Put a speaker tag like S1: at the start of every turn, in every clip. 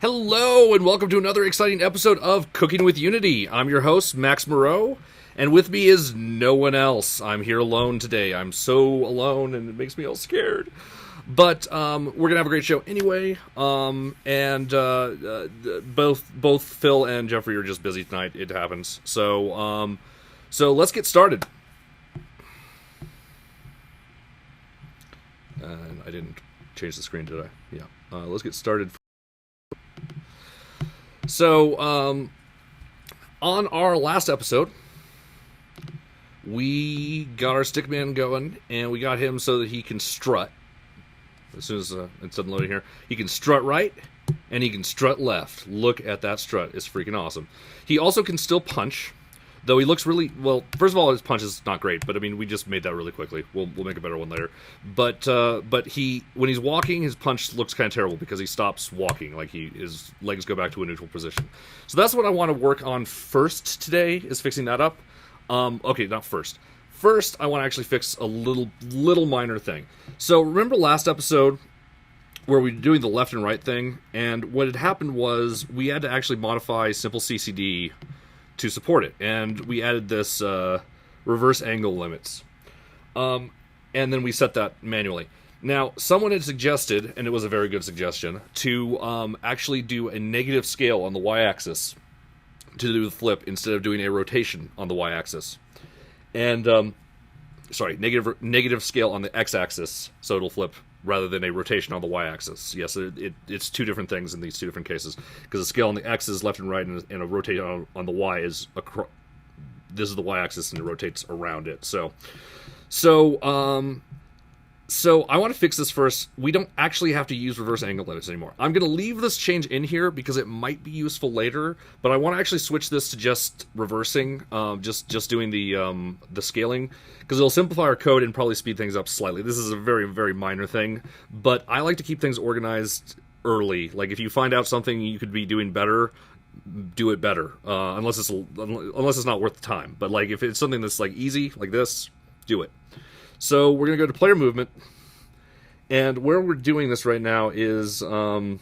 S1: Hello, and welcome to another exciting episode of Cooking with Unity. I'm your host, Max Moreau, and with me is no one else. I'm here alone today. I'm so alone, and it makes me all scared. But we're gonna have a great show anyway. Both Phil and Jeffrey are just busy tonight. It happens. So let's get started. And I didn't change the screen, did I? Yeah. Let's get started. So, on our last episode, we got our stickman going, and we got him so that he can strut. As soon as it's unloading here, he can strut right, and he can strut left. Look at that strut. It's freaking awesome. He also can still punch, though he looks really... Well, first of all, his punch is not great, but I mean, we just made that really quickly. We'll make a better one later. But when he's walking, his punch looks kind of terrible because he stops walking. Like, his legs go back to a neutral position. So that's what I want to work on first today, is fixing that up. Okay, not first. First, I want to actually fix a little minor thing. So, remember last episode where we were doing the left and right thing? And what had happened was we had to actually modify Simple CCD to support it, and we added this reverse angle limits, and then we set that manually. Now, someone had suggested, and it was a very good suggestion, to actually do a negative scale on the y-axis to do the flip instead of doing a rotation on the y-axis. And negative scale on the x-axis, so it'll flip rather than a rotation on the y-axis. Yes, it's two different things in these two different cases, because the scale on the x is left and right, and a rotation on the y is this is the y-axis, and it rotates around it. So I want to fix this first. We don't actually have to use reverse angle limits anymore. I'm going to leave this change in here because it might be useful later, but I want to actually switch this to just reversing, just doing the scaling, because it'll simplify our code and probably speed things up slightly. This is a very, very minor thing, but I like to keep things organized early. Like, if you find out something you could be doing better, do it better, unless it's not worth the time. But like, if it's something that's like easy, like this, do it. So we're going to go to player movement, and where we're doing this right now is we're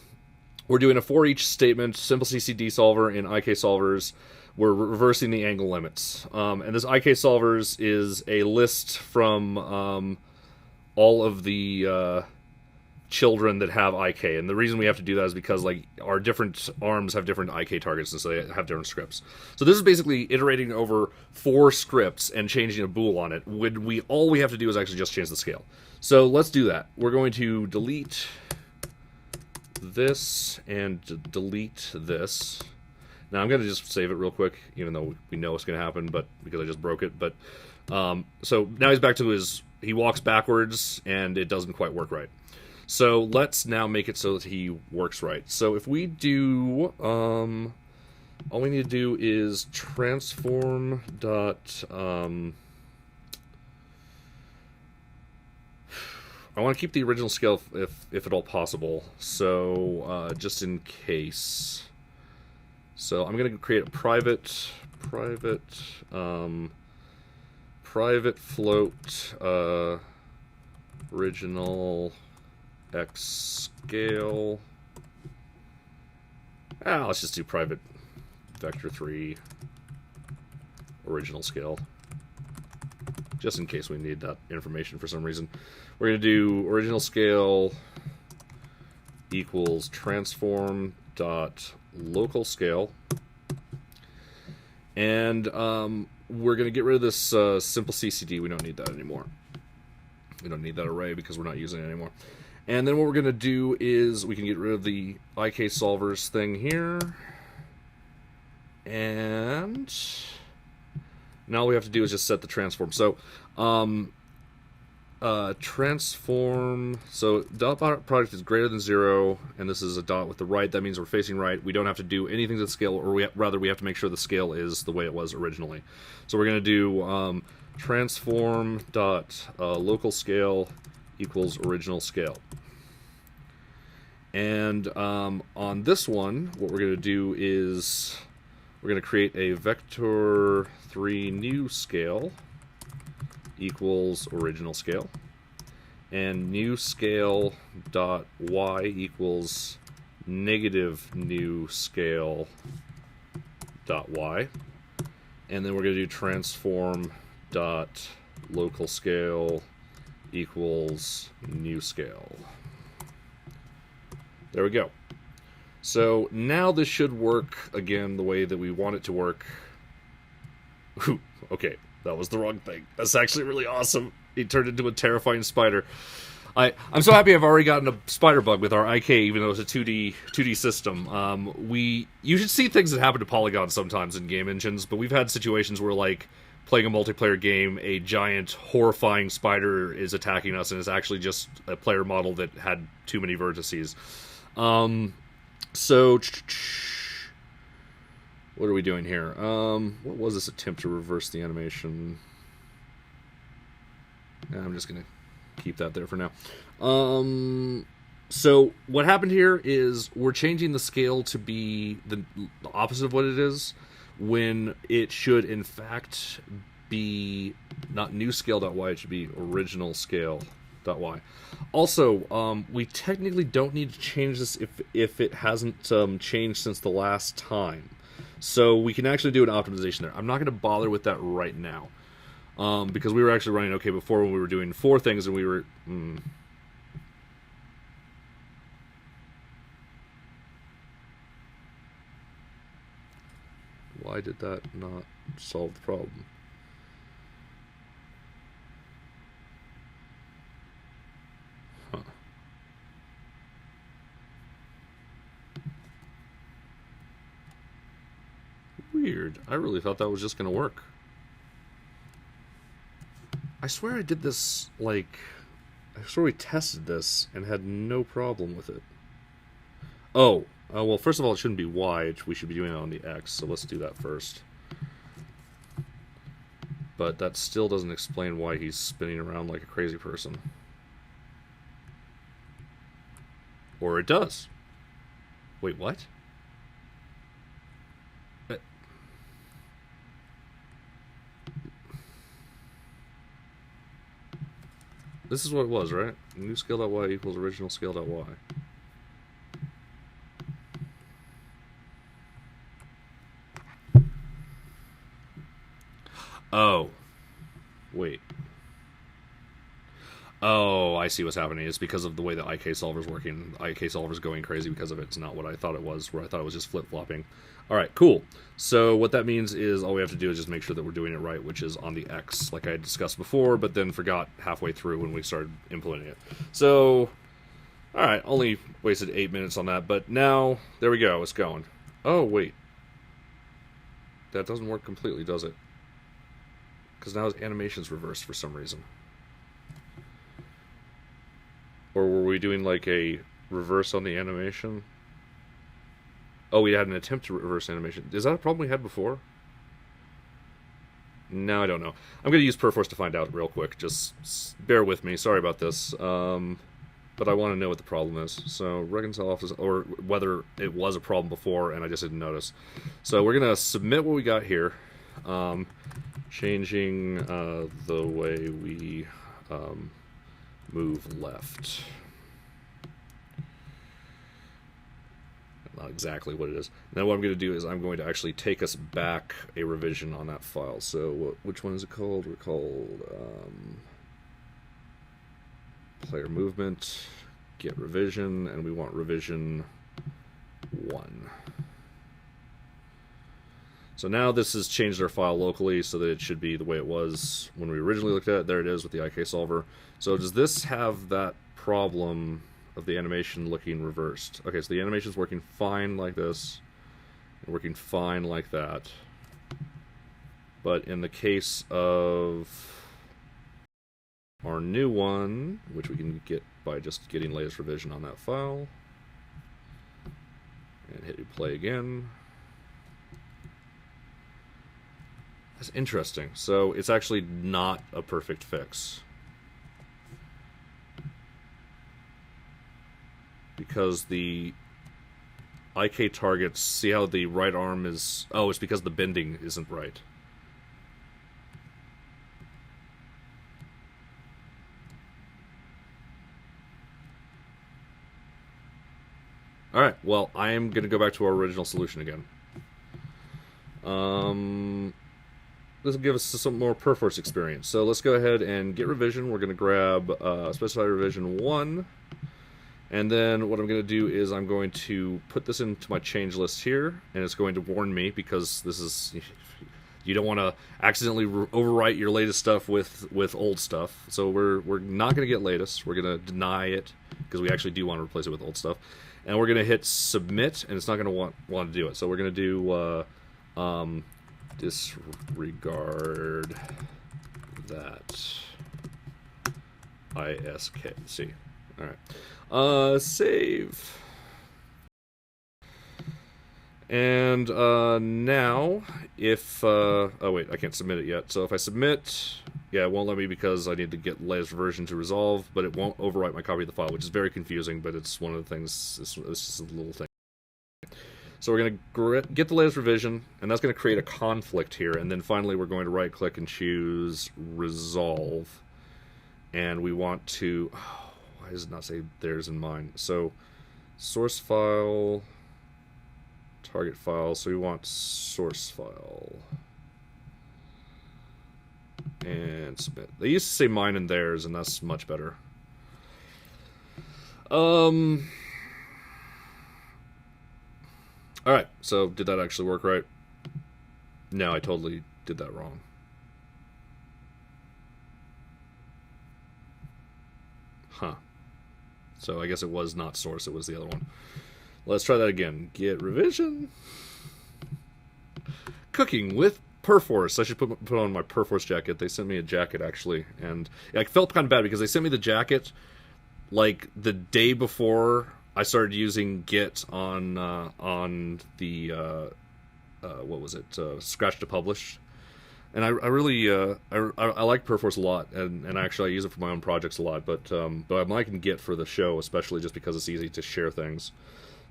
S1: doing a for each statement, simple CCD solver in IK solvers. We're reversing the angle limits. And this IK solvers is a list from all of the children that have IK, and the reason we have to do that is because like our different arms have different IK targets, and so they have different scripts. So this is basically iterating over 4 scripts and changing a bool on it. When all we have to do is actually just change the scale. So let's do that. We're going to delete this and delete this. Now I'm going to just save it real quick, even though we know it's going to happen, but because I just broke it. But so now he's back to he walks backwards, and it doesn't quite work right. So let's now make it so that he works right. So if we do, all we need to do is transform dot, I want to keep the original scale if at all possible. So just in case. So I'm going to create a private float original X scale. Let's just do private vector 3 original scale, just in case we need that information for some reason. We're going to do original scale equals transform dot local scale, and we're going to get rid of this simple CCD. We don't need that anymore. We don't need that array because we're not using it anymore. And then what we're going to do is we can get rid of the IK solvers thing here. And now all we have to do is just set the transform. So transform, so dot product is greater than 0, and this is a dot with the right. That means we're facing right. We don't have to do anything to the scale, or rather we have to make sure the scale is the way it was originally. So we're going to do transform dot local scale equals original scale. And on this one, what we're going to do is we're going to create a vector 3 new scale equals original scale, and new scale dot y equals negative new scale dot y, and then we're going to do transform dot local scale equals new scale. There we go. So now this should work again the way that we want it to work. Okay, that was the wrong thing. That's actually really awesome. He turned into a terrifying spider. I'm so happy I've already gotten a spider bug with our IK, even though it's a 2D system. You should see things that happen to polygons sometimes in game engines, but we've had situations where, like, playing a multiplayer game, a giant, horrifying spider is attacking us, and it's actually just a player model that had too many vertices. So, what are we doing here? What was this attempt to reverse the animation? I'm just going to keep that there for now. So, what happened here is we're changing the scale to be the opposite of what it is, when it should, in fact, be not new scale.y, it should be original scale.y. Also, we technically don't need to change this if it hasn't changed since the last time. So we can actually do an optimization there. I'm not going to bother with that right now, because we were actually running okay before when we were doing 4 things and we were... Why did that not solve the problem? Huh. Weird. I really thought that was just going to work. I swear I did this, like... I swear we tested this and had no problem with it. Oh. Well, first of all, it shouldn't be Y. We should be doing it on the X, so let's do that first. But that still doesn't explain why he's spinning around like a crazy person. Or it does. Wait, what? This is what it was, right? New scale.y equals original scale.y. Oh. Wait. Oh, I see what's happening. It's because of the way the IK solver's working. IK solver's going crazy because of it. It's not what I thought it was, where I thought it was just flip-flopping. Alright, cool. So what that means is all we have to do is just make sure that we're doing it right, which is on the X, like I had discussed before, but then forgot halfway through when we started implementing it. So, alright, only wasted 8 minutes on that, but now, there we go, it's going. Oh, wait. That doesn't work completely, does it? Because now his animation's reversed for some reason. Or were we doing like a reverse on the animation? Oh, we had an attempt to reverse animation. Is that a problem we had before? No, I don't know. I'm going to use Perforce to find out real quick. Just bear with me. Sorry about this. But I want to know what the problem is. So, reconcile office, or whether it was a problem before and I just didn't notice. So, we're going to submit what we got here. Changing the way we move left. Not exactly what it is. Now what I'm going to do is I'm going to actually take us back a revision on that file. So which one is it called? We're called player movement, get revision, and we want revision 1. So now this has changed our file locally so that it should be the way it was when we originally looked at it. There it is with the IK solver. So does this have that problem of the animation looking reversed? Okay, so the animation's working fine like this, and working fine like that. But in the case of our new one, which we can get by just getting latest revision on that file, and hit play again. That's interesting. So it's actually not a perfect fix. Because the IK targets, see how the right arm is... Oh, it's because the bending isn't right. All right. Well, I am going to go back to our original solution again. This will give us some more Perforce experience. So let's go ahead and get revision. We're going to grab specify revision 1. And then what I'm going to do is I'm going to put this into my change list here, and it's going to warn me because this is... You don't want to accidentally overwrite your latest stuff with old stuff. So we're not going to get latest. We're going to deny it because we actually do want to replace it with old stuff. And we're going to hit submit, and it's not going to want to do it. So we're going to do disregard that ISK. See. All right. Save. And now, if... oh, wait, I can't submit it yet. So if I submit... Yeah, it won't let me because I need to get latest version to resolve, but it won't overwrite my copy of the file, which is very confusing, but it's one of the things... It's just a little thing. So we're going to get the latest revision, and that's going to create a conflict here, and then finally we're going to right-click and choose Resolve. And we want to... Oh, why does it not say theirs and mine? So, source file... Target file, so we want source file. And submit. They used to say mine and theirs, and that's much better. Alright, so did that actually work right? No, I totally did that wrong. Huh. So I guess it was not source, it was the other one. Let's try that again. Get revision. Cooking with Perforce. I should put on my Perforce jacket. They sent me a jacket, actually. And I felt kind of bad because they sent me the jacket like the day before I started using Git on the, what was it? Scratch to Publish. And I really, I like Perforce a lot. And actually I use it for my own projects a lot. But I'm liking Git for the show, especially just because it's easy to share things.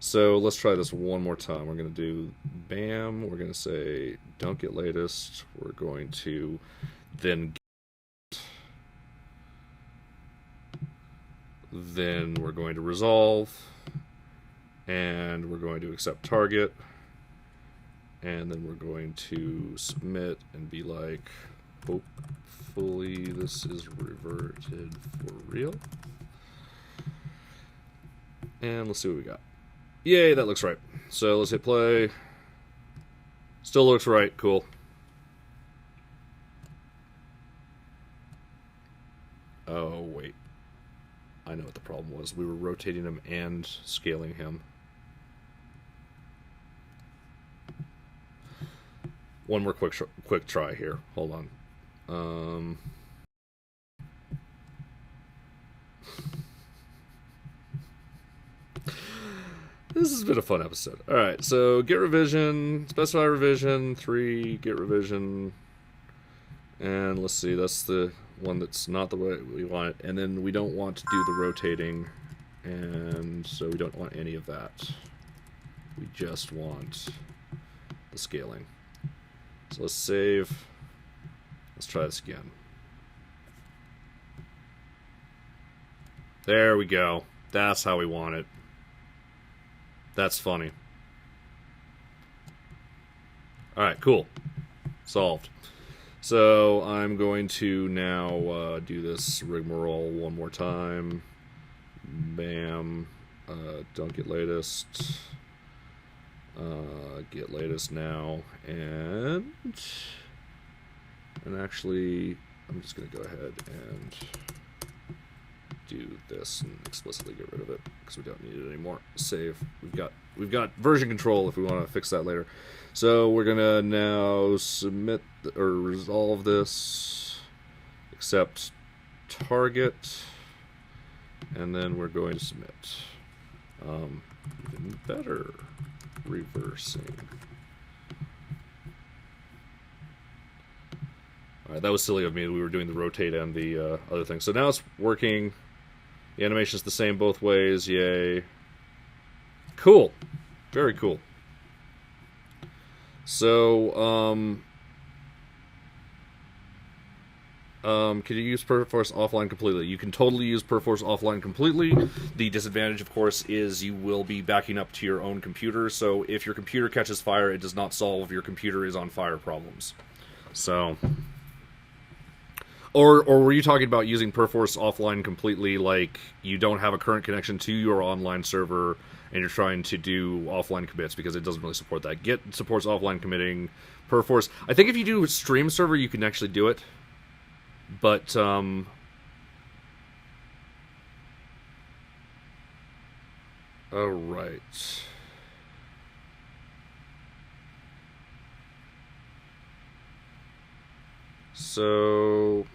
S1: So let's try this one more time. We're going to do BAM. We're going to say don't get latest. We're going to then we're going to resolve, and we're going to accept target, and then we're going to submit and be like, hopefully this is reverted for real. And let's see what we got. Yay, that looks right. So let's hit play. Still looks right. Cool. Oh, wait. I know what the problem was. We were rotating him and scaling him. One more quick try here. Hold on. This has been a fun episode. Alright, so get revision, specify revision, 3, get revision, and let's see, that's the one that's not the way we want it, and then we don't want to do the rotating, and so we don't want any of that. We just want the scaling. So let's save. Let's try this again. There we go. That's how we want it. That's funny. Alright, cool. Solved. So I'm going to now do this rigmarole one more time. Bam. Don't get latest. Get latest now. And actually, I'm just going to go ahead and do this and explicitly get rid of it because we don't need it anymore. Save. We've got version control if we want to fix that later. So we're gonna now submit or resolve this, accept target, and then we're going to submit. Even better, reversing. All right, that was silly of me. We were doing the rotate and the other thing. So now it's working. The animation's the same both ways. Yay. Cool. Very cool. So, Can you use Perforce offline completely? You can totally use Perforce offline completely. The disadvantage, of course, is you will be backing up to your own computer, so if your computer catches fire, it does not solve your computer is on fire problems. So... Or were you talking about using Perforce offline completely, like you don't have a current connection to your online server and you're trying to do offline commits, because it doesn't really support that. Git supports offline committing. Perforce, I think if you do a stream server, you can actually do it. But, alright. So...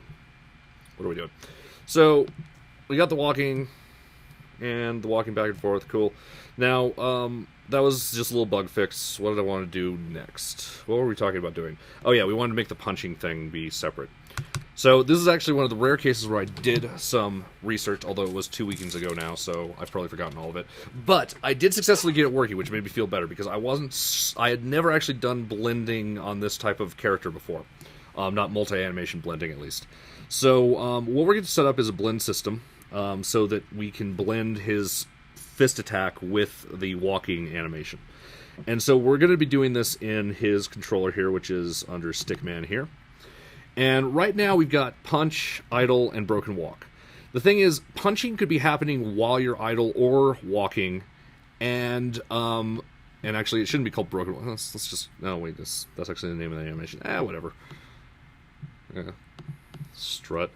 S1: What are we doing? So, we got the walking, and the walking back and forth, cool. Now, that was just a little bug fix. What did I want to do next? What were we talking about doing? Oh yeah, we wanted to make the punching thing be separate. So, this is actually one of the rare cases where I did some research, although it was 2 weekends ago now, so I've probably forgotten all of it. But, I did successfully get it working, which made me feel better, because I had never actually done blending on this type of character before. Not multi-animation blending, at least. So, what we're going to set up is a blend system, so that we can blend his fist attack with the walking animation. And so we're going to be doing this in his controller here, which is under Stickman here. And right now we've got punch, idle, and broken walk. The thing is, punching could be happening while you're idle or walking, and actually it shouldn't be called broken walk. Let's just, no wait, that's actually the name of the animation. Whatever. Yeah. Strut.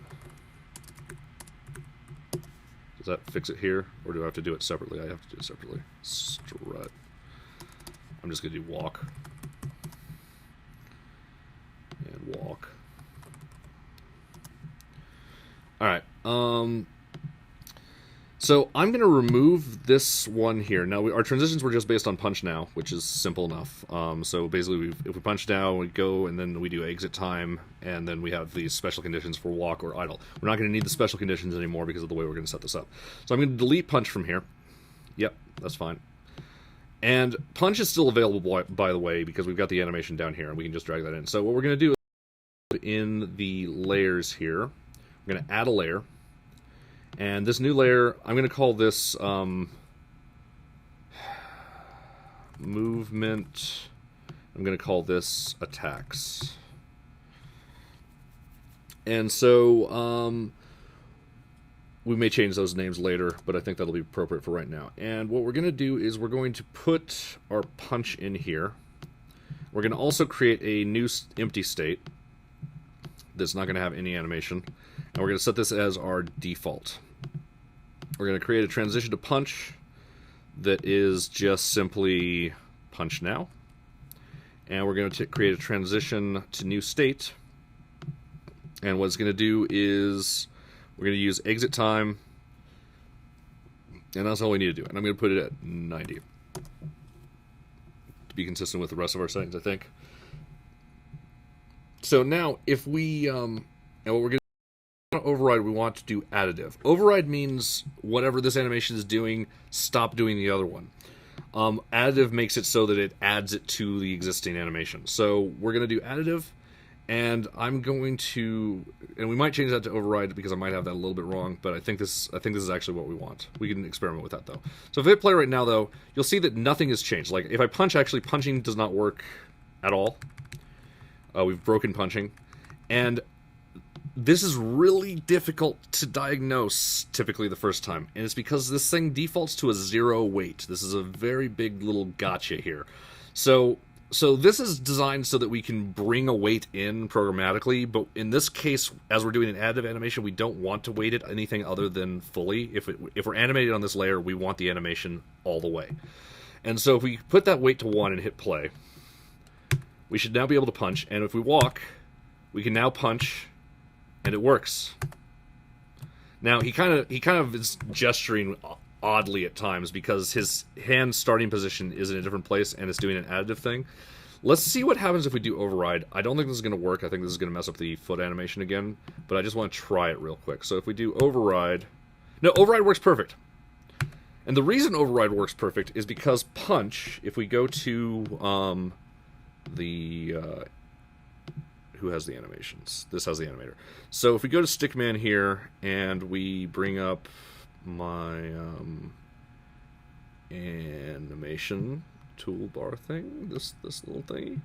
S1: Does that fix it here? Or do I have to do it separately? I have to do it separately. Strut. I'm just going to do walk. And walk. Alright. So I'm going to remove this one here. Now, our transitions were just based on punch now, which is simple enough. So basically, if we punch now, we go, and then we do exit time, and then we have these special conditions for walk or idle. We're not going to need the special conditions anymore because of the way we're going to set this up. So I'm going to delete punch from here. Yep, that's fine. And punch is still available, by the way, because we've got the animation down here, and we can just drag that in. So what we're going to do is in the layers here, we're going to add a layer. And this new layer, I'm going to call this movement. I'm going to call this attacks. And so we may change those names later, but I think that'll be appropriate for right now. And what we're going to do is we're going to put our punch in here. We're going to also create a new empty state that's not going to have any animation. And we're going to set this as our default. We're going to create a transition to punch that is just simply punch now. And we're going to create a transition to new state. And what it's going to do is we're going to use exit time. And that's all we need to do. And I'm going to put it at 90. To be consistent with the rest of our settings, I think. So now, if we, and what we're going to override, we want to do additive. Override means whatever this animation is doing, stop doing the other one. Additive makes it so that it adds it to the existing animation. So we're going to do additive, and I'm going to, and we might change that to override because I might have that a little bit wrong, but I think this is actually what we want. We can experiment with that though. So if I hit play right now though, you'll see that nothing has changed. Like if I punch, actually punching does not work at all. We've broken punching, and this is really difficult to diagnose typically the first time, and it's because this thing defaults to a 0 weight. This is a very big little gotcha here. So this is designed so that we can bring a weight in programmatically, but in this case, as we're doing an additive animation, we don't want to weight it anything other than fully. If we're animating on this layer, we want the animation all the way. And so if we put that weight to 1 and hit play, we should now be able to punch, and if we walk, we can now punch, and it works. Now he kind of is gesturing oddly at times because his hand starting position is in a different place and it's doing an additive thing. Let's see what happens if we do override. I don't think this is going to work. I think this is going to mess up the foot animation again, but I just want to try it real quick. So if we do override, no, override works perfect. And the reason override works perfect is because punch, if we go to who has the animations? This has the animator. So if we go to Stickman here and we bring up my animation toolbar thing, this little thingy,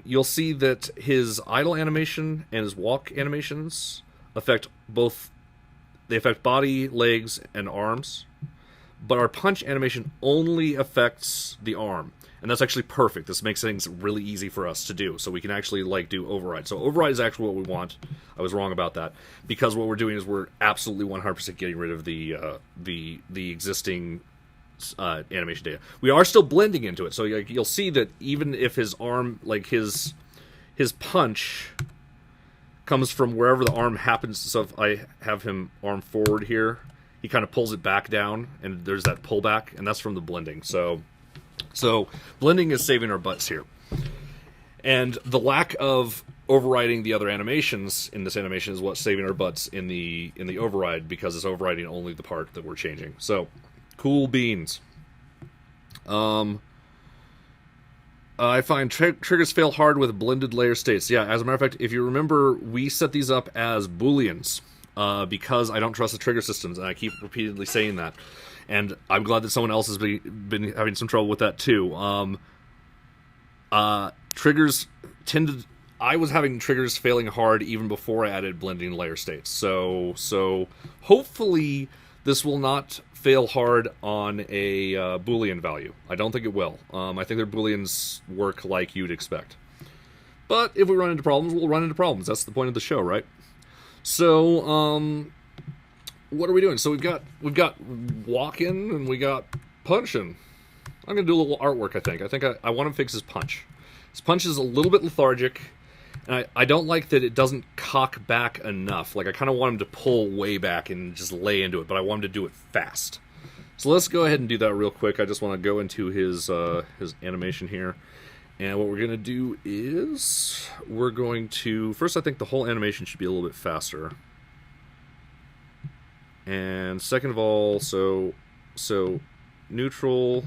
S1: you'll see that his idle animation and his walk animations affect both. They affect body, legs, and arms, but our punch animation only affects the arm. And that's actually perfect. This makes things really easy for us to do, so we can actually like do override. So override is actually what we want. I was wrong about that, because what we're doing is we're absolutely 100% getting rid of the existing animation data. We are still blending into it, so you'll see that even if his arm, like his punch, comes from wherever the arm happens. So if I have him arm forward here, he kind of pulls it back down, and there's that pullback, and that's from the blending. So blending is saving our butts here. And the lack of overriding the other animations in this animation is what's saving our butts in the override, because it's overriding only the part that we're changing. So, cool beans. I find triggers fail hard with blended layer states. Yeah, as a matter of fact, if you remember, we set these up as booleans because I don't trust the trigger systems, and I keep repeatedly saying that. And I'm glad that someone else has been having some trouble with that too. Triggers tended. I was having triggers failing hard even before I added blending layer states. So hopefully this will not fail hard on a Boolean value. I don't think it will. I think their Booleans work like you'd expect. But if we run into problems, we'll run into problems. That's the point of the show, right? So, what are we doing? So we've got walking and we got punching. I'm gonna do a little artwork. I think I want to fix his punch. His punch is a little bit lethargic, and I don't like that it doesn't cock back enough. Like, I kind of want him to pull way back and just lay into it, but I want him to do it fast. So let's go ahead and do that real quick. I just want to go into his animation here. And what we're going to do is we're going to... First, I think the whole animation should be a little bit faster. And second of all, so neutral...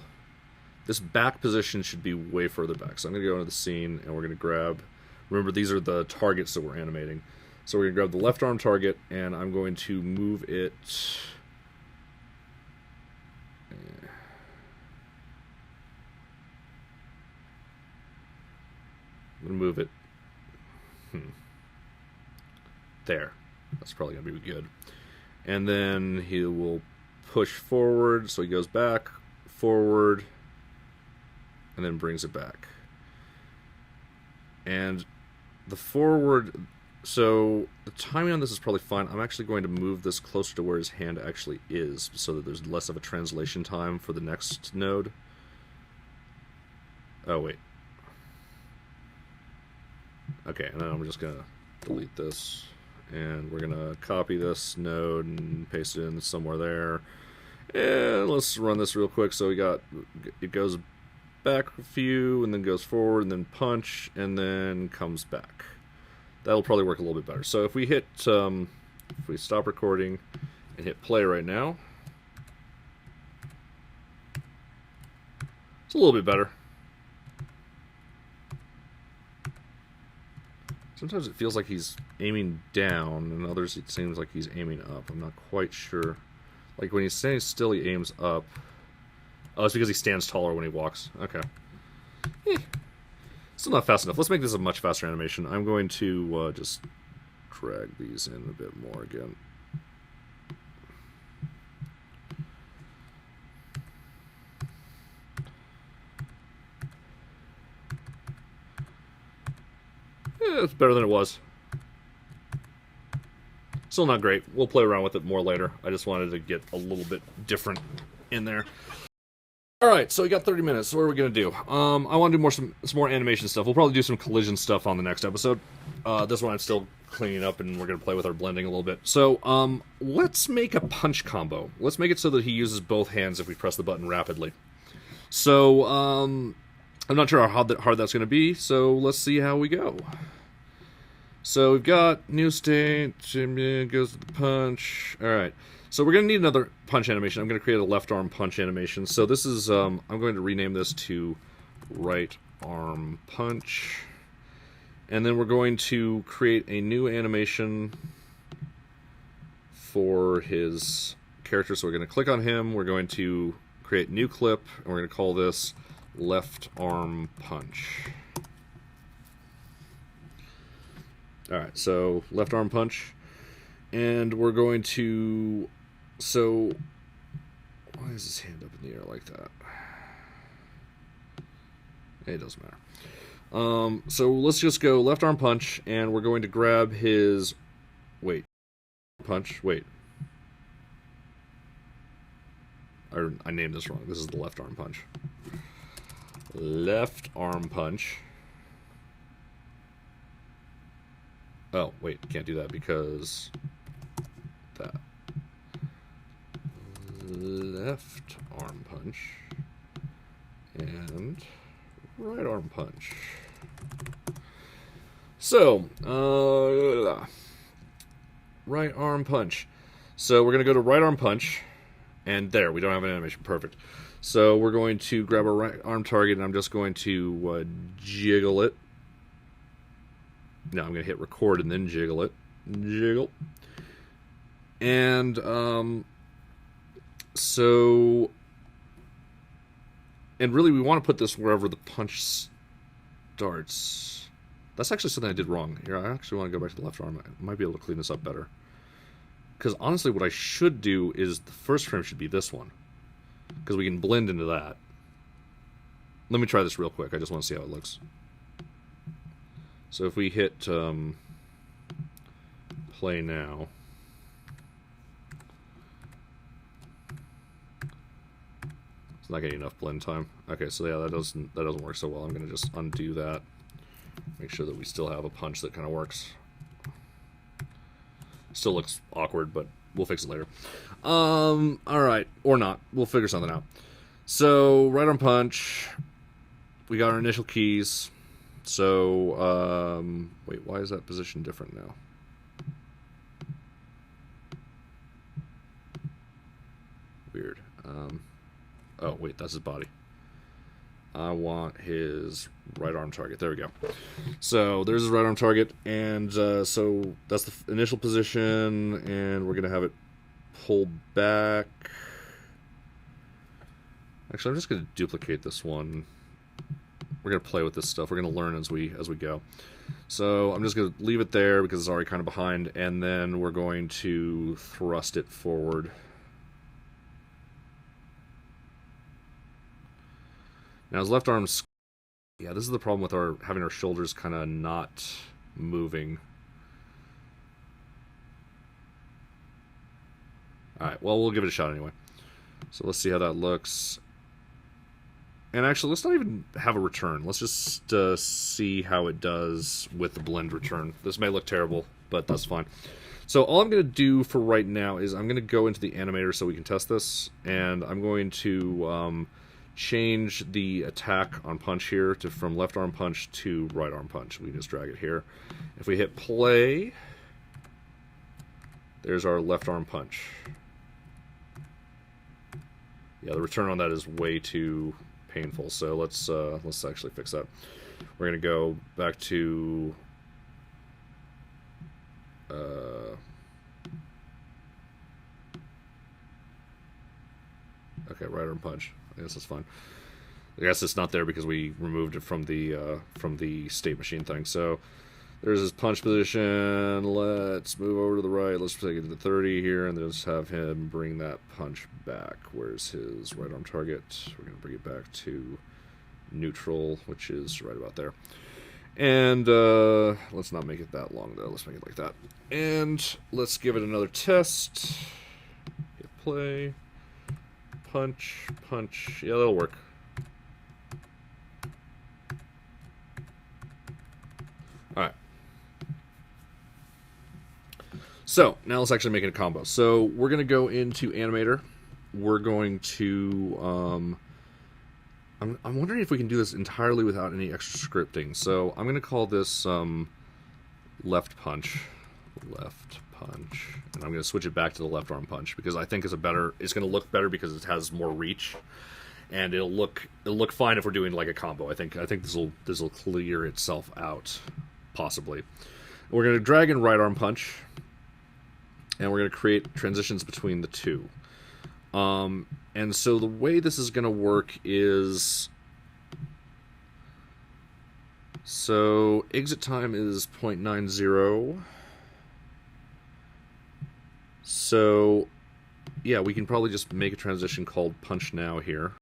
S1: This back position should be way further back. So I'm going to go into the scene, and we're going to grab... Remember, these are the targets that we're animating. So we're going to grab the left arm target, and I'm going to move it... I'm going to move it... There. That's probably going to be good. And then he will push forward, so he goes back, forward, and then brings it back. And the forward... So the timing on this is probably fine. I'm actually going to move this closer to where his hand actually is, so that there's less of a translation time for the next node. Oh, wait. Okay, and then I'm just going to delete this, and we're going to copy this node and paste it in somewhere there. And let's run this real quick. So it goes back a few, and then goes forward, and then punch, and then comes back. That'll probably work a little bit better. So if we hit, if we stop recording and hit play right now, it's a little bit better. Sometimes it feels like he's aiming down, and others it seems like he's aiming up. I'm not quite sure. Like when he's standing still, he aims up. Oh, it's because he stands taller when he walks. Okay. Still not fast enough. Let's make this a much faster animation. I'm going to just drag these in a bit more again. Yeah, it's better than it was. Still not great. We'll play around with it more later. I just wanted to get a little bit different in there. Alright, so we got 30 minutes. So what are we going to do? I want to do some more animation stuff. We'll probably do some collision stuff on the next episode. This one I'm still cleaning up, and we're going to play with our blending a little bit. So, let's make a punch combo. Let's make it so that he uses both hands if we press the button rapidly. So, I'm not sure how hard that's going to be, so let's see how we go. So we've got new state, goes to the punch. Alright, so we're going to need another punch animation. I'm going to create a left arm punch animation. So this is, I'm going to rename this to right arm punch. And then we're going to create a new animation for his character. So we're going to click on him. We're going to create new clip, and we're going to call this left arm punch. Alright, so left arm punch. And we're going to... So, why is his hand up in the air like that? It doesn't matter. So let's just go left arm punch, and we're going to grab his... Wait. Punch? Wait. I named this wrong. This is the left arm punch. Left arm punch. Oh, wait. Can't do that because... that. Left arm punch. And... right arm punch. So, right arm punch. So we're going to go to right arm punch, and there, we don't have an animation. Perfect. So we're going to grab our right arm target, and I'm just going to jiggle it. No, I'm going to hit record and then jiggle it. Jiggle. And, so... And really, we want to put this wherever the punch starts. That's actually something I did wrong. Here, I actually want to go back to the left arm. I might be able to clean this up better. Because honestly, what I should do is the first frame should be this one. Because we can blend into that. Let me try this real quick. I just want to see how it looks. So if we hit play now... It's not getting enough blend time. Okay, so yeah, that doesn't work so well. I'm gonna just undo that. Make sure that we still have a punch that kind of works. Still looks awkward, but we'll fix it later. All right, or not. We'll figure something out. So right arm punch. We got our initial keys. So wait, why is that position different now? Weird. Oh, wait, that's his body. I want his right arm target. There we go. So there's his right arm target, and so that's the initial position, and we're going to have it pull back. Actually, I'm just going to duplicate this one. We're going to play with this stuff. We're going to learn as we go. So I'm just going to leave it there because it's already kind of behind, and then we're going to thrust it forward. Now his left arm's... Yeah, this is the problem with having our shoulders kind of not moving. Alright, well, we'll give it a shot anyway. So let's see how that looks. And actually, let's not even have a return. Let's just see how it does with the blend return. This may look terrible, but that's fine. So all I'm going to do for right now is I'm going to go into the animator so we can test this. And I'm going to... change the attack on punch here to from left arm punch to right arm punch. We can just drag it here. If we hit play, there's our left arm punch. Yeah, the return on that is way too painful. So let's actually fix that. We're gonna go back to okay, right arm punch. I guess that's fine. I guess it's not there because we removed it from the state machine thing. So there's his punch position. Let's move over to the right. Let's take it to 30 here, and then just have him bring that punch back. Where's his right arm target? We're going to bring it back to neutral, which is right about there. And let's not make it that long, though. Let's make it like that. And let's give it another test. Hit play. Punch, punch. Yeah, that'll work. Alright. So, now let's actually make it a combo. So, we're going to go into Animator. We're going to... I'm wondering if we can do this entirely without any extra scripting. So, I'm going to call this left punch. Left punch. And I'm going to switch it back to the left arm punch because I think it's going to look better because it has more reach, and it'll look fine if we're doing like a combo. I think this will clear itself out. possibly. We're going to drag in right arm punch, and we're going to create transitions between the two. And so the way this is going to work is, so exit time is 0.90. So yeah, we can probably just make a transition called punch now here.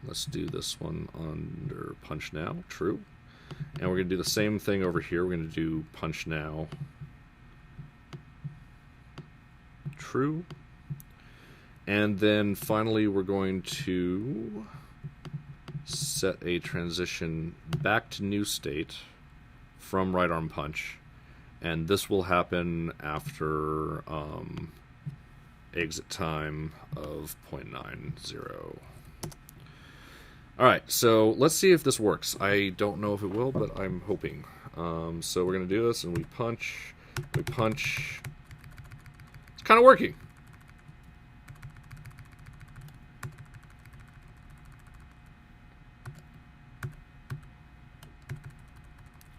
S1: Let's do this one under punch now, true. And we're going to do the same thing over here. We're going to do punch now, true. And then finally we're going to set a transition back to new state from right arm punch. And this will happen after exit time of 0.90. Alright, so let's see if this works. I don't know if it will, but I'm hoping. So we're going to do this, and we punch. It's kind of working.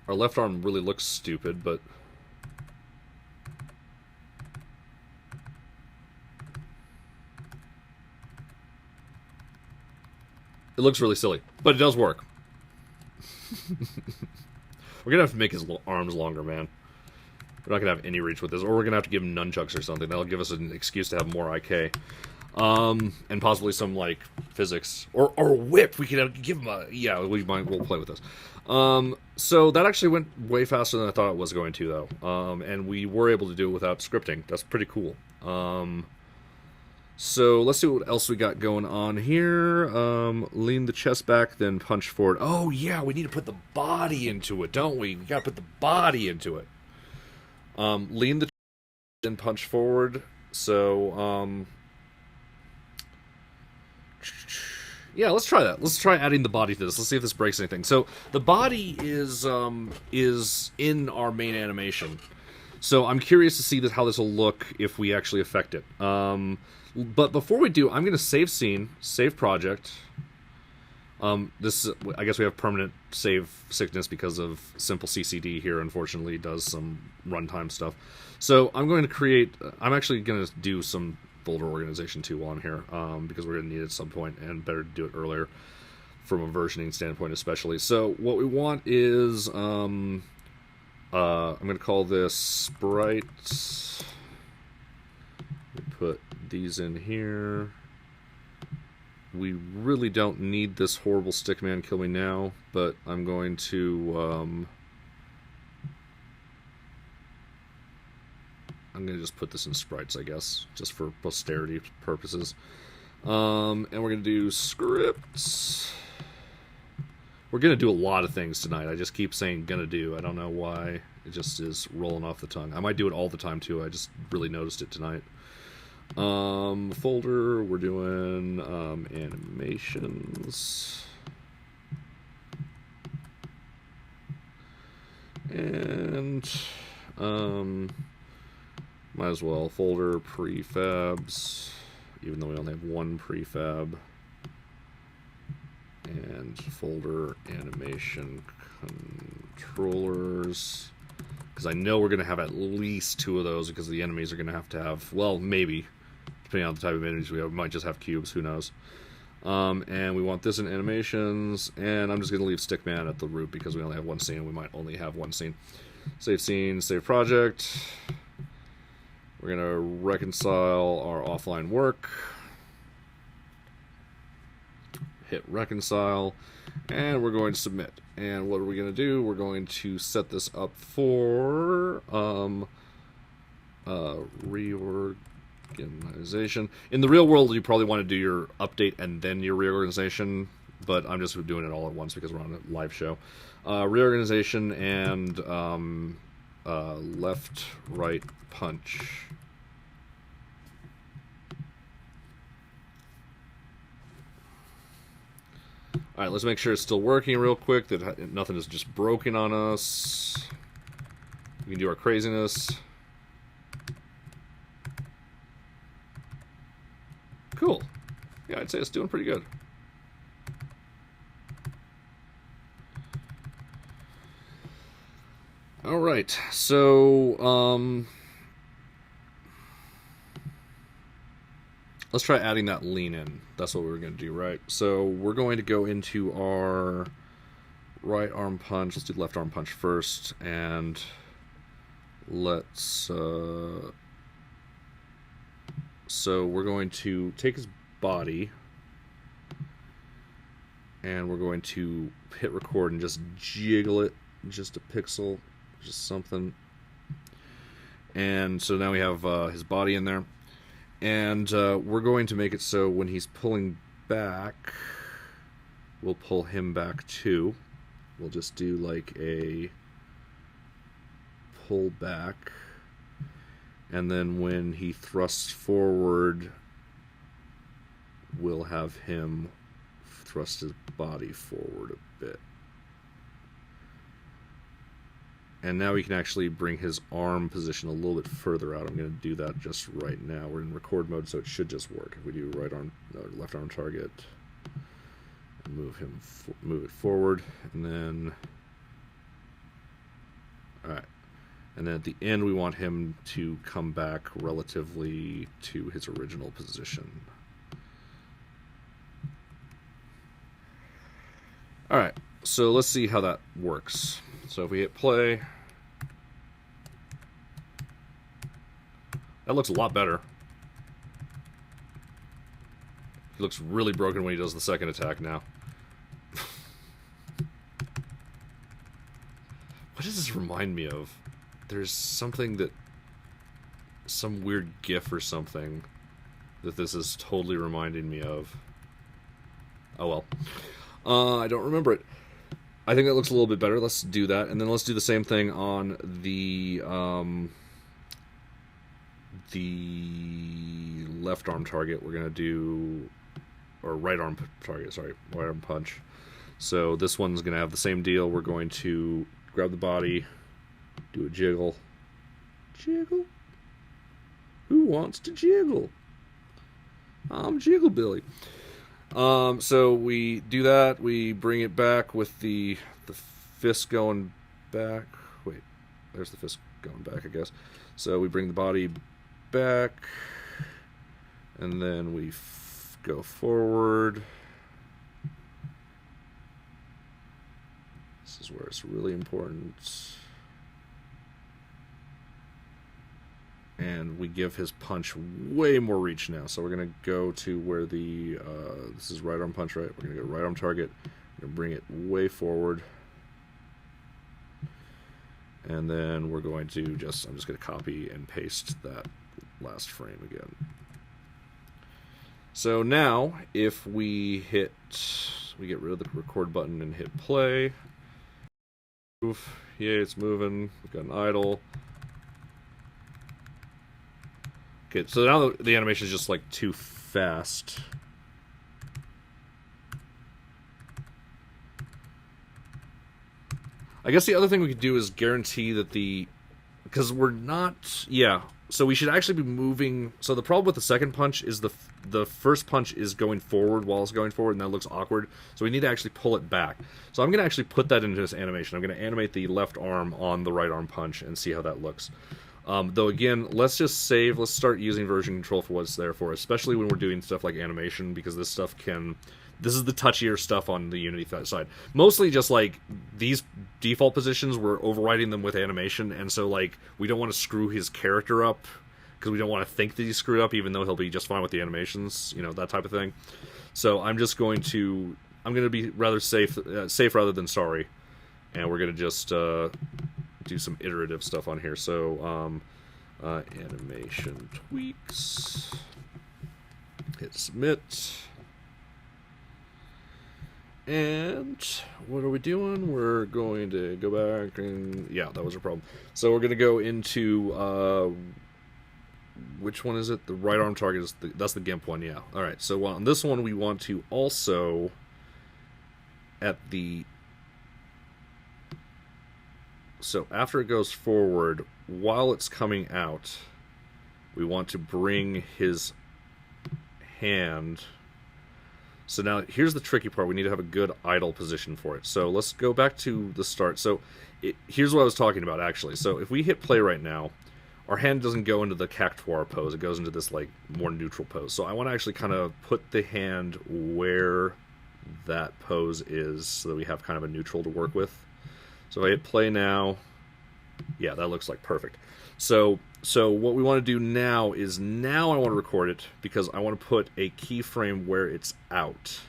S1: Our left arm really looks stupid, but it looks really silly, but it does work. We're going to have to make his arms longer, man. We're not going to have any reach with this, or we're going to have to give him nunchucks or something. That'll give us an excuse to have more IK. And possibly some, like, physics. Or whip. We could give him a... Yeah, we'll play with this. So that actually went way faster than I thought it was going to, though. And we were able to do it without scripting. That's pretty cool. So let's see what else we got going on here. Lean the chest back, then punch forward. Oh, yeah, we need to put the body into it, don't we? We got to put the body into it. Lean the chest, then punch forward. So, yeah, let's try that. Let's try adding the body to this. Let's see if this breaks anything. So the body is in our main animation. So I'm curious to see how this will look if we actually affect it. But before we do, I'm going to save scene, save project. This is, I guess we have permanent save sickness because of simple CCD here, unfortunately, does some runtime stuff. So I'm going to create, I'm actually going to do some folder organization too while I'm here, because we're going to need it at some point, and better to do it earlier from a versioning standpoint especially. So what we want is, I'm going to call this sprites. Put these in here. We really don't need this horrible stickman kill me now, but I'm going to just put this in sprites, I guess, just for posterity purposes. And we're going to do scripts. We're going to do a lot of things tonight. I just keep saying gonna do. I don't know why. It just is rolling off the tongue. I might do it all the time too. I just really noticed it tonight. Folder, we're doing animations. And might as well folder prefabs, even though we only have one prefab. And folder animation controllers, because I know we're going to have at least two of those, because the enemies are going to have, well, maybe, depending on the type of enemies we have, we might just have cubes, who knows. And we want this in animations, and I'm just going to leave Stickman at the root because we only have one scene. We might only have one scene. Save scene, save project. We're going to reconcile our offline work. Hit reconcile, and we're going to submit. And what are we going to do? We're going to set this up for reorganization. In the real world, you probably want to do your update and then your reorganization, but I'm just doing it all at once because we're on a live show. Reorganization and left, right, punch. Alright, let's make sure it's still working real quick, that nothing is just broken on us. We can do our craziness. Cool. Yeah, I'd say it's doing pretty good. All right, so let's try adding that lean in. That's what we're going to do, right? So we're going to go into our right arm punch. Let's do left arm punch first, and let's. So we're going to take his body, and we're going to hit record and just jiggle it, just a pixel, just something. And so now we have his body in there. And we're going to make it so when he's pulling back, we'll pull him back too. We'll just do like a pull back. And then when he thrusts forward, we'll have him thrust his body forward a bit. And now we can actually bring his arm position a little bit further out. I'm going to do that just right now. We're in record mode, so it should just work. If we do right arm, left arm target, and move it forward, and then, all right. And then at the end, we want him to come back relatively to his original position. All right, so let's see how that works. So if we hit play, that looks a lot better. He looks really broken when he does the second attack now. What does this remind me of? There's something that... some weird GIF or something that this is totally reminding me of. Oh well. I don't remember it. I think that looks a little bit better. Let's do that. And then let's do the same thing on the left arm target. We're going to do... or right arm target, sorry. Right arm punch. So this one's going to have the same deal. We're going to grab the body, do a jiggle. Jiggle? Who wants to jiggle? I'm Jiggle Billy. So we do that. We bring it back with the fist going back. Wait, there's the fist going back, I guess. So we bring the body back, and then we go forward. This is where it's really important. And we give his punch way more reach now. So we're going to go to where the, this is right arm punch, right? We're going to go right arm target. We're going to bring it way forward. And then we're going to I'm just going to copy and paste that last frame again. So now, if we get rid of the record button and hit play. Move. Yeah, it's moving. We've got an idle. Okay, so now the animation is just like too fast. I guess the other thing we could do is guarantee that because we're not, yeah. So we should actually be moving. So the problem with the second punch is the first punch is going forward while it's going forward, and that looks awkward. So we need to actually pull it back. So I'm going to actually put that into this animation. I'm going to animate the left arm on the right arm punch and see how that looks. Though again, let's just save. Let's start using version control for what it's there for, especially when we're doing stuff like animation, because this stuff this is the touchier stuff on the Unity side. Mostly just like these default positions, we're overriding them with animation, and so like we don't want to screw his character up because we don't want to think that he's screwed up, even though he'll be just fine with the animations, that type of thing. So I'm going to be rather safe rather than sorry, and we're going to just do some iterative stuff on here. So animation tweaks, hit submit, and what are we doing? We're going to go back, and yeah, that was a problem. So we're going to go into which one is it? The right arm target is that's the GIMP one. Yeah. All right. So on this one, we want to also so after it goes forward, while it's coming out, we want to bring his hand So now here's the tricky part. We need to have a good idle position for it. So let's go back to the start. So here's what I was talking about, actually. So if we hit play right now, our hand doesn't go into the cactuar pose. It goes into this like more neutral pose. So I want to actually kind of put the hand where that pose is so that we have kind of a neutral to work with. So if I hit play now, yeah, that looks like perfect. So what we want to do now is I want to record it because I want to put a keyframe where it's out.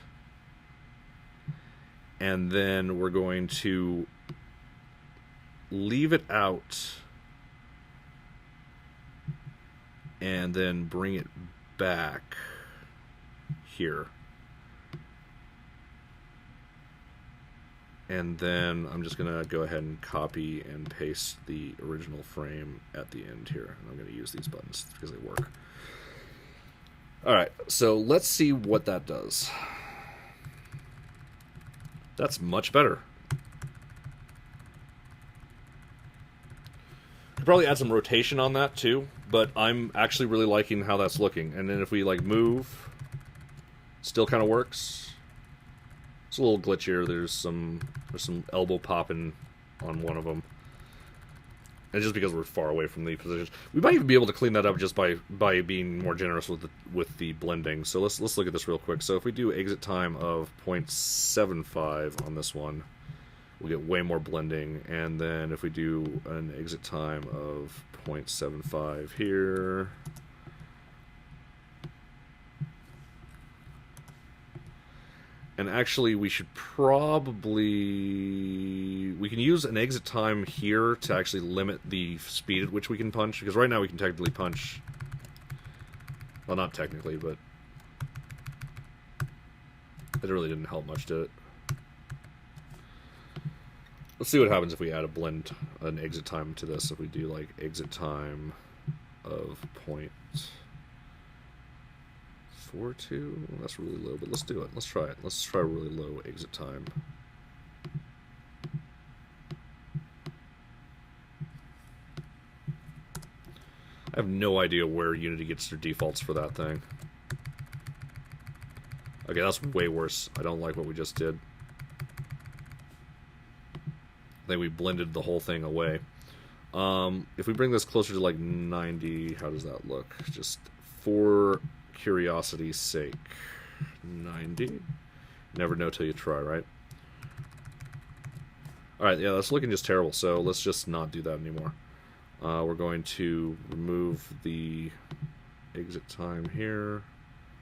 S1: And then we're going to leave it out and then bring it back here. And then I'm just going to go ahead and copy and paste the original frame at the end here. And I'm going to use these buttons because they work. Alright, so let's see what that does. That's much better. Could probably add some rotation on that too, but I'm actually really liking how that's looking. And then if we like move, still kind of works. It's a little glitchier. There's some elbow popping on one of them, and just because we're far away from the positions, we might even be able to clean that up just by being more generous with the blending. So let's look at this real quick. So if we do exit time of 0.75 on this one, we'll get way more blending. And then if we do an exit time of 0.75 here. And actually, we should probably... We can use an exit time here to actually limit the speed at which we can punch. Because right now we can technically punch... Well, not technically, but... It really didn't help much, did it? Let's see what happens if we add an exit time to this. If we do, like, exit time of 0.42, that's really low, but let's do it. Let's try it. Let's try a really low exit time. I have no idea where Unity gets their defaults for that thing. Okay, that's way worse. I don't like what we just did. I think we blended the whole thing away. If we bring this closer to like 90, how does that look? Just for curiosity's sake. 90? Never know till you try, right? Alright, yeah, that's looking just terrible, so let's just not do that anymore. We're going to remove the exit time here.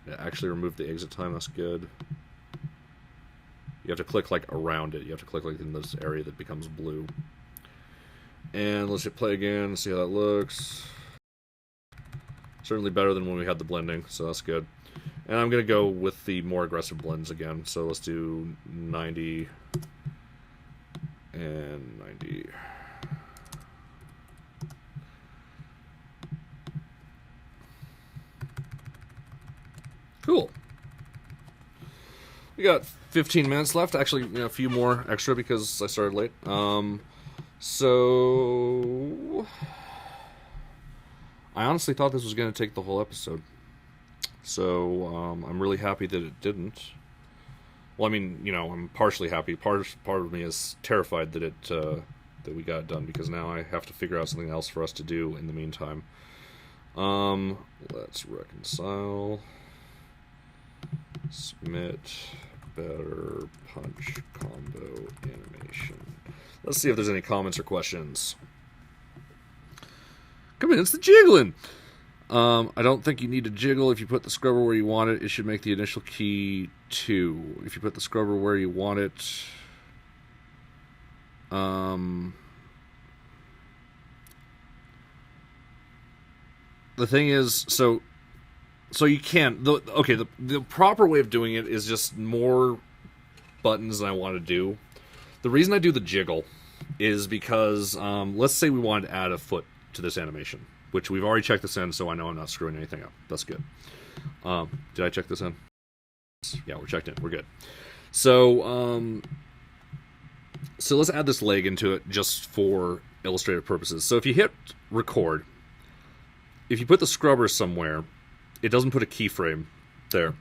S1: Yeah, actually remove the exit time, that's good. You have to click like around it. You have to click like in this area that becomes blue. And let's hit play again, see how that looks. Certainly better than when we had the blending, so that's good. And I'm going to go with the more aggressive blends again. So let's do 90 and 90. Cool. We got 15 minutes left. Actually, a few more extra because I started late. So I honestly thought this was going to take the whole episode. So I'm really happy that it didn't. Well, I mean, I'm partially happy. Part of me is terrified that that we got it done because now I have to figure out something else for us to do in the meantime. Let's reconcile. Submit better punch combo animation. Let's see if there's any comments or questions. Come in, it's the jiggling. I don't think you need to jiggle. If you put the scrubber where you want it, it should make the initial key 2. If you put the scrubber where you want it, the thing is, so you can't. The proper way of doing it is just more buttons than I want to do. The reason I do the jiggle is because let's say we wanted to add a foot to this animation, which we've already checked this in, so I know I'm not screwing anything up. That's good. Did I check this in? Yeah, we're checked in. We're good. So let's add this leg into it just for illustrative purposes. So if you hit record, if you put the scrubber somewhere, it doesn't put a keyframe there.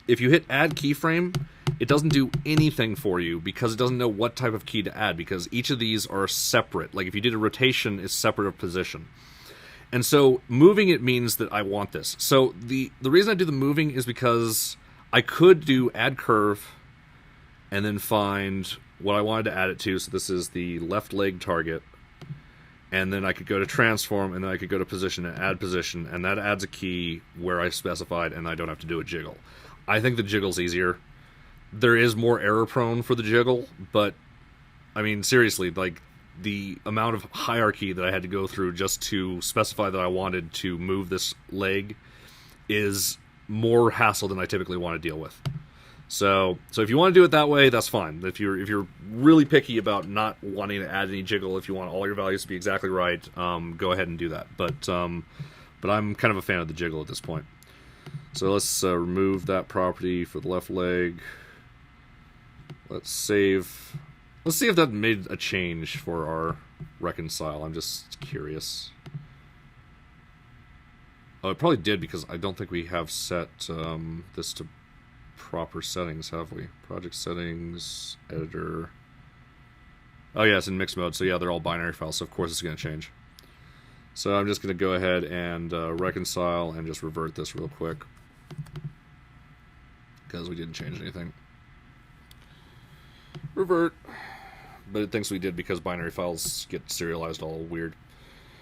S1: If you hit add keyframe, it doesn't do anything for you because it doesn't know what type of key to add, because each of these are separate. Like if you did a rotation, is separate of position. And so moving it means that I want this. So the reason I do the moving is because I could do add curve and then find what I wanted to add it to. So this is the left leg target. And then I could go to transform, and then I could go to position and add position, and that adds a key where I specified, and I don't have to do a jiggle. I think the jiggle's easier. There is more error prone for the jiggle, but I mean, seriously, like the amount of hierarchy that I had to go through just to specify that I wanted to move this leg is more hassle than I typically want to deal with. So if you want to do it that way, that's fine. If you're really picky about not wanting to add any jiggle, if you want all your values to be exactly right, go ahead and do that. But I'm kind of a fan of the jiggle at this point. So let's remove that property for the left leg. Let's save. Let's see if that made a change for our reconcile. I'm just curious. Oh, it probably did, because I don't think we have set this to proper settings, have we? Project settings, editor. Oh yeah, it's in mixed mode, so yeah, they're all binary files, so of course it's going to change. So I'm just going to go ahead and reconcile and just revert this real quick, because we didn't change anything. Revert. But it thinks we did because binary files get serialized all weird.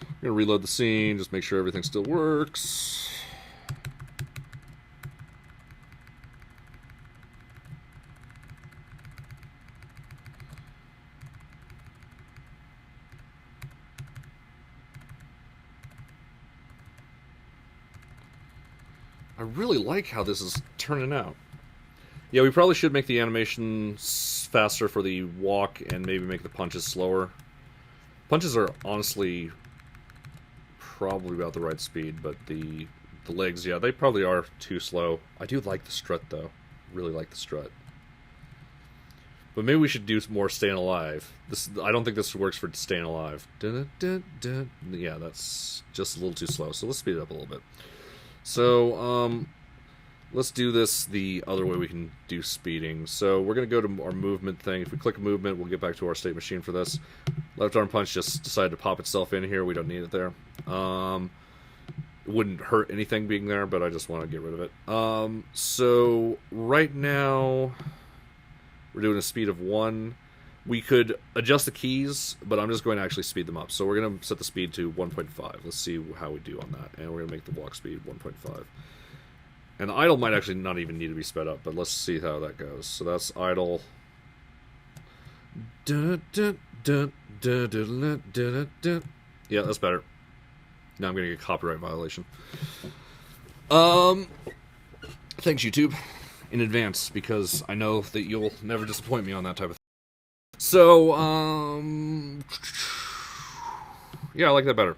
S1: I'm going to reload the scene, just make sure everything still works. I really like how this is turning out. Yeah, we probably should make the animation faster for the walk and maybe make the punches slower. Punches are honestly probably about the right speed, but the legs, yeah, they probably are too slow. I do like the strut, though. Really like the strut. But maybe we should do more staying alive. I don't think this works for staying alive. Dun, dun, dun, dun. Yeah, that's just a little too slow, so let's speed it up a little bit. So, let's do this the other way we can do speeding. So we're going to go to our movement thing. If we click movement, we'll get back to our state machine for this. Left arm punch just decided to pop itself in here. We don't need it there. It wouldn't hurt anything being there, but I just want to get rid of it. So right now, we're doing a speed of 1. We could adjust the keys, but I'm just going to actually speed them up. So we're going to set the speed to 1.5. Let's see how we do on that. And we're going to make the walk speed 1.5. And the idle might actually not even need to be sped up, but let's see how that goes. So that's idle. Yeah, that's better. Now I'm going to get a copyright violation. Thanks, YouTube, in advance, because I know that you'll never disappoint me on that type of thing. So, yeah, I like that better.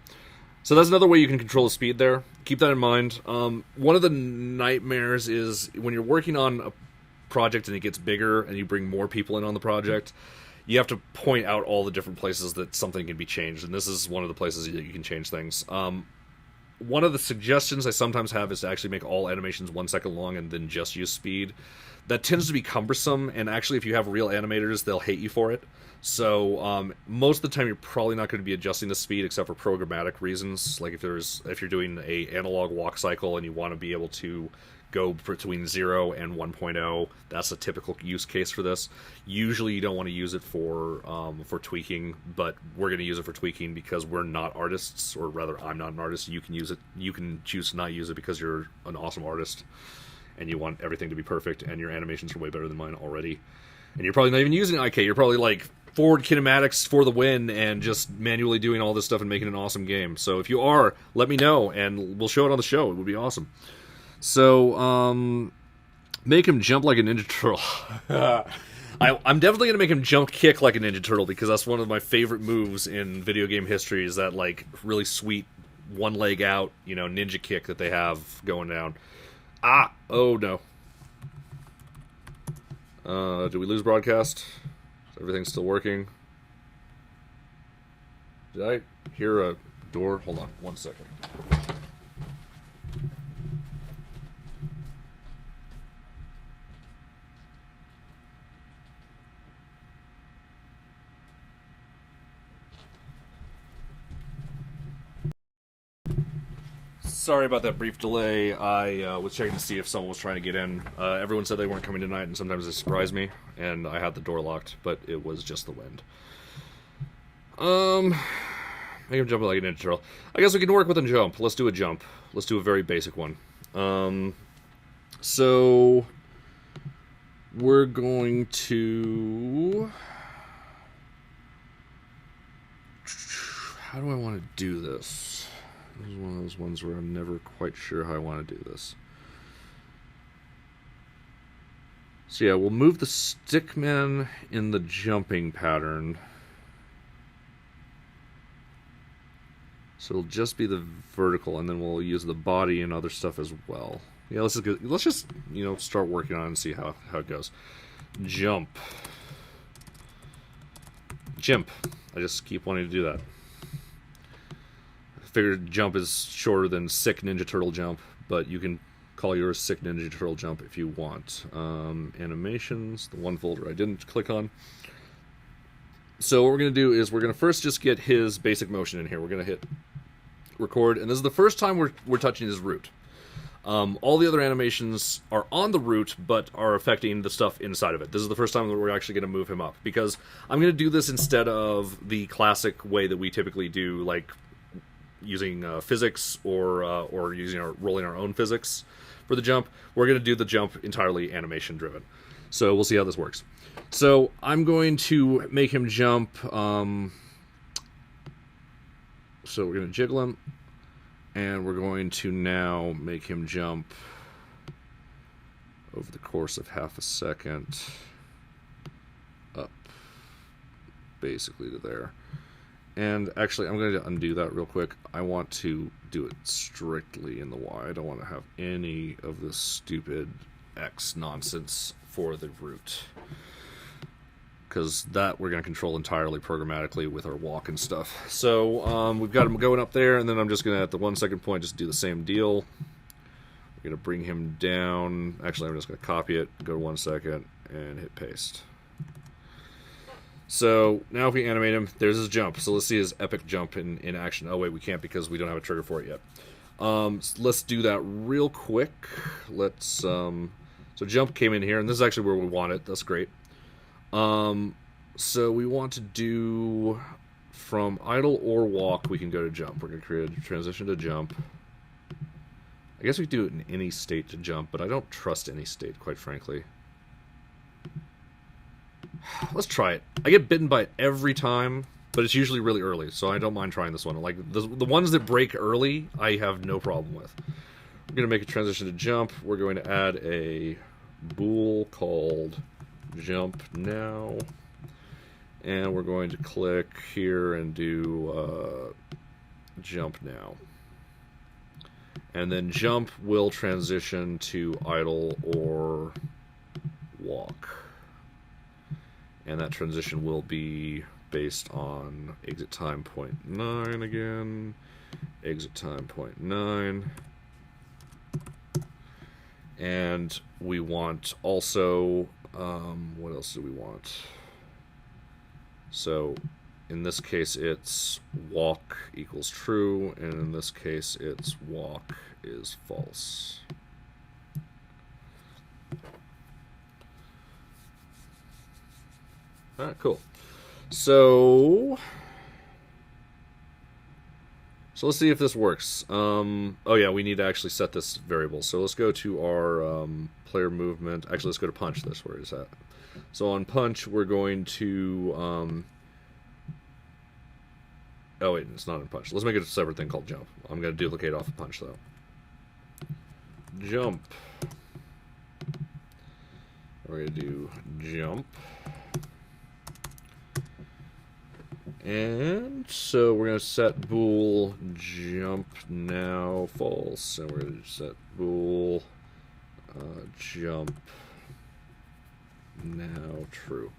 S1: So that's another way you can control the speed there. Keep that in mind. One of the nightmares is when you're working on a project and it gets bigger and you bring more people in on the project, you have to point out all the different places that something can be changed, and this is one of the places that you can change things. One of the suggestions I sometimes have is to actually make all animations 1 second long and then just use speed. That tends to be cumbersome, and actually if you have real animators, they'll hate you for it. So most of the time you're probably not going to be adjusting the speed except for programmatic reasons. Like if you're doing a analog walk cycle and you want to be able to go between 0 and 1.0, that's a typical use case for this. Usually you don't want to use it for tweaking, but we're going to use it for tweaking because we're not artists, or rather I'm not an artist. You can use it. You can choose to not use it because you're an awesome artist and you want everything to be perfect, and your animations are way better than mine already. And you're probably not even using IK. You're probably like forward kinematics for the win and just manually doing all this stuff and making an awesome game. So if you are, let me know and we'll show it on the show. It would be awesome. So, make him jump like a Ninja Turtle. I'm definitely going to make him jump kick like a Ninja Turtle, because that's one of my favorite moves in video game history, is that like really sweet one leg out, ninja kick that they have going down. Oh no. Did we lose broadcast? Is everything still working? Did I hear a door? Hold on 1 second. sorry about that brief delay. I was checking to see if someone was trying to get in. Everyone said they weren't coming tonight, and sometimes they surprise me, and I had the door locked, but it was just the wind. Make him jump like an Ninja Turtle. I guess we can work with a jump. Let's do a jump. Let's do a very basic one. So we're going to... How do I want to do this? This is one of those ones where I'm never quite sure how I want to do this. So yeah, we'll move the stickman in the jumping pattern. So it'll just be the vertical, and then we'll use the body and other stuff as well. Yeah, let's just start working on it and see how it goes. Jump. Jimp. I just keep wanting to do that. I figured jump is shorter than sick Ninja Turtle jump, but you can call yours sick Ninja Turtle jump if you want. Animations, the one folder I didn't click on. So what we're going to do is we're going to first just get his basic motion in here. We're going to hit record, and this is the first time we're touching his root. All the other animations are on the root, but are affecting the stuff inside of it. This is the first time that we're actually going to move him up, because I'm going to do this instead of the classic way that we typically do, like using physics or using rolling our own physics for the jump. We're going to do the jump entirely animation driven. So we'll see how this works. So I'm going to make him jump. So we're going to jiggle him, and we're going to now make him jump over the course of half a second up basically to there. And actually, I'm going to undo that real quick. I want to do it strictly in the Y. I don't want to have any of this stupid X nonsense for the root, because that we're going to control entirely programmatically with our walk and stuff. So we've got him going up there, and then I'm just going to, at the 1 second point, just do the same deal. We're going to bring him down. Actually, I'm just going to copy it, go to 1 second, and hit paste. So now if we animate him, there's his jump. So let's see his epic jump in action. Oh wait, we can't because we don't have a trigger for it yet. So let's do that real quick. Let's so jump came in here, and this is actually where we want it. That's great. So we want to do from idle or walk, we can go to jump. We're going to create a transition to jump. I guess we do it in any state to jump, but I don't trust any state, quite frankly. Let's try it. I get bitten by it every time, but it's usually really early, so I don't mind trying this one. Like the ones that break early, I have no problem with. We're going to make a transition to jump. We're going to add a bool called jump now, and we're going to click here and do jump now. And then jump will transition to idle or walk. And that transition will be based on exit time 0.9 again, exit time 0.9. And we want also, what else do we want? So in this case it's walk equals true, and in this case it's walk is false. Alright, cool. So let's see if this works. Oh yeah, we need to actually set this variable. So let's go to our player movement. Actually, let's go to punch. That's where it's at. So on punch, we're going to... oh wait, it's not in punch. Let's make it a separate thing called jump. I'm going to duplicate off of punch, though. Jump. We're going to do jump. And so we're going to set bool jump now false, and we're going to set bool jump now true.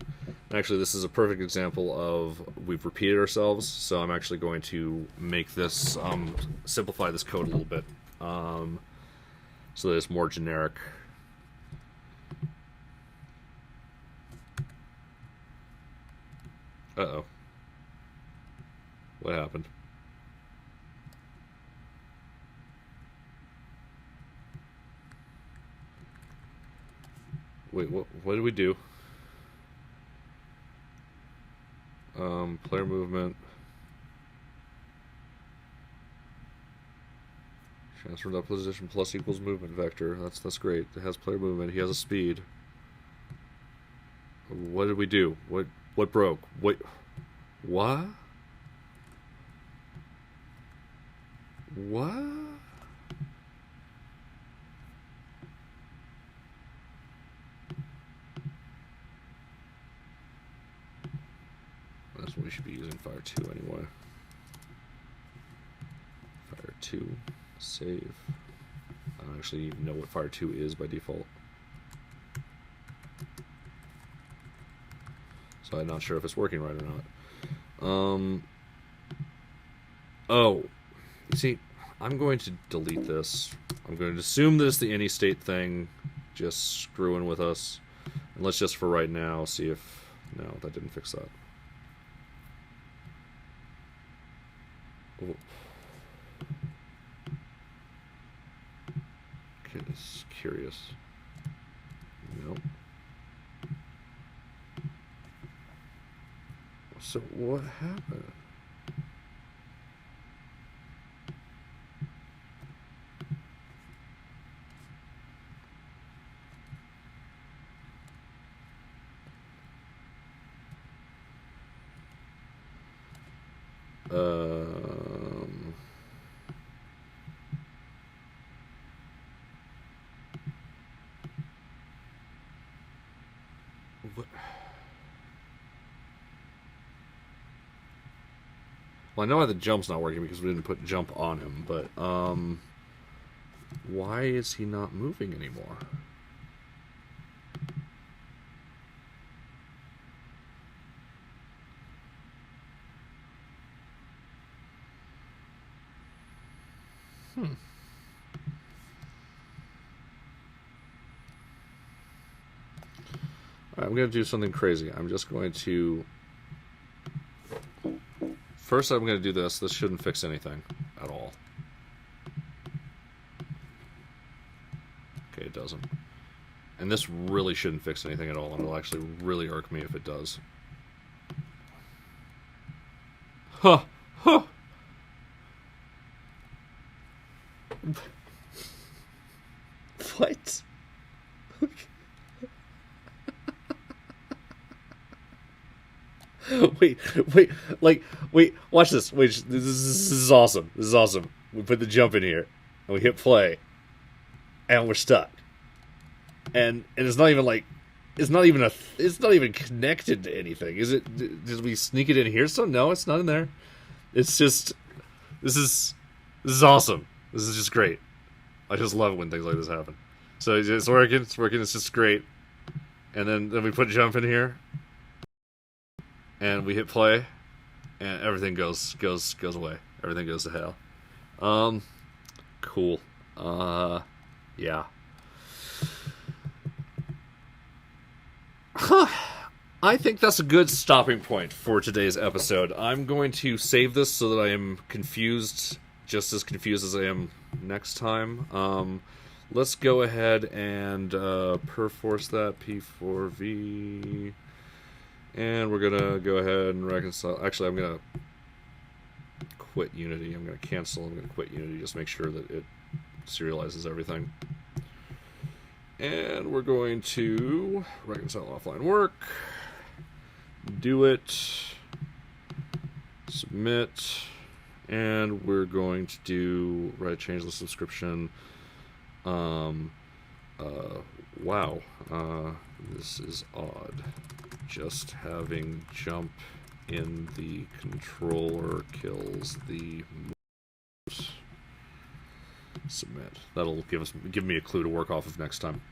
S1: Actually, this is a perfect example of we've repeated ourselves, so I'm actually going to make this simplify this code a little bit so that it's more generic. Uh-oh. What happened? Wait, what did we do? Player movement. Transfer that position plus equals movement vector. That's great. It has player movement. He has a speed. What did we do? What broke? What? What? What? That's what we should be using Fire 2 anyway. Fire 2. Save. I don't actually know what Fire 2 is by default. So I'm not sure if it's working right or not. Oh. You see, I'm going to delete this. I'm going to assume that it's the any state thing just screwing with us. And let's just for right now see if... No, that didn't fix that. Oh. Just curious. Nope. So what happened? What? Well, I know why the jump's not working because we didn't put jump on him, but why is he not moving anymore? I'm going to do something crazy. I'm just going to... First, I'm going to do this. This shouldn't fix anything at all. Okay, it doesn't. And this really shouldn't fix anything at all, and it'll actually really irk me if it does. Huh. Huh. What? wait, watch this. Wait, this is awesome. This is awesome. We put the jump in here, and we hit play, and we're stuck. And it's not even like, it's not even connected to anything. Is it? Did we sneak it in here? So no, it's not in there. It's just, this is awesome. This is just great. I just love it when things like this happen. So it's working. It's just great. And then we put jump in here. And we hit play, and everything goes away. Everything goes to hell. Cool. Yeah. I think that's a good stopping point for today's episode. I'm going to save this so that I am just as confused as I am next time. Let's go ahead and perforce that P4V. And we're going to go ahead and reconcile. Actually, I'm going to quit Unity. I'm going to cancel. I'm going to quit Unity. Just make sure that it serializes everything. And we're going to reconcile offline work. Do it. Submit. And we're going to do change the subscription. Wow. This is odd. Just having jump in the controller kills the moves. Submit. That'll give me a clue to work off of next time.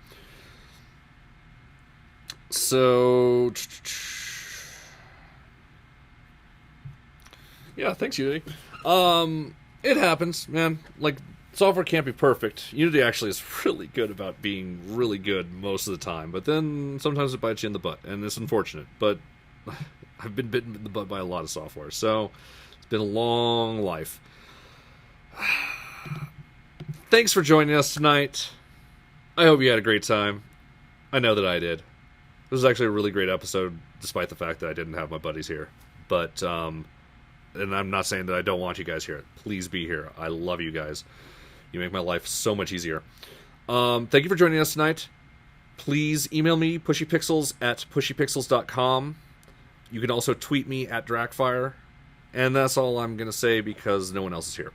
S1: So yeah, thanks Unity. It happens, man. Like, software can't be perfect. Unity actually is really good about being really good most of the time, but then sometimes it bites you in the butt, and it's unfortunate. But I've been bitten in the butt by a lot of software, so it's been a long life. Thanks for joining us tonight. I hope you had a great time. I know that I did. This was actually a really great episode, despite the fact that I didn't have my buddies here. But, and I'm not saying that I don't want you guys here. Please be here. I love you guys. You make my life so much easier. Thank you for joining us tonight. Please email me, pushypixels@pushypixels.com. You can also tweet me at Dracfire. And that's all I'm going to say because no one else is here.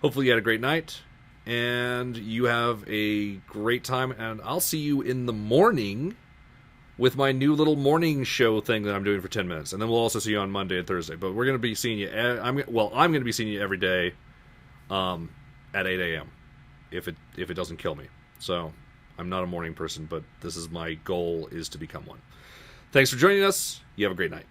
S1: Hopefully you had a great night. And you have a great time. And I'll see you in the morning with my new little morning show thing that I'm doing for 10 minutes. And then we'll also see you on Monday and Thursday. But we're going to be seeing you... I'm going to be seeing you every day at 8 a.m. If it doesn't kill me. So... I'm not a morning person, but this is my goal, is to become one. Thanks for joining us. You have a great night.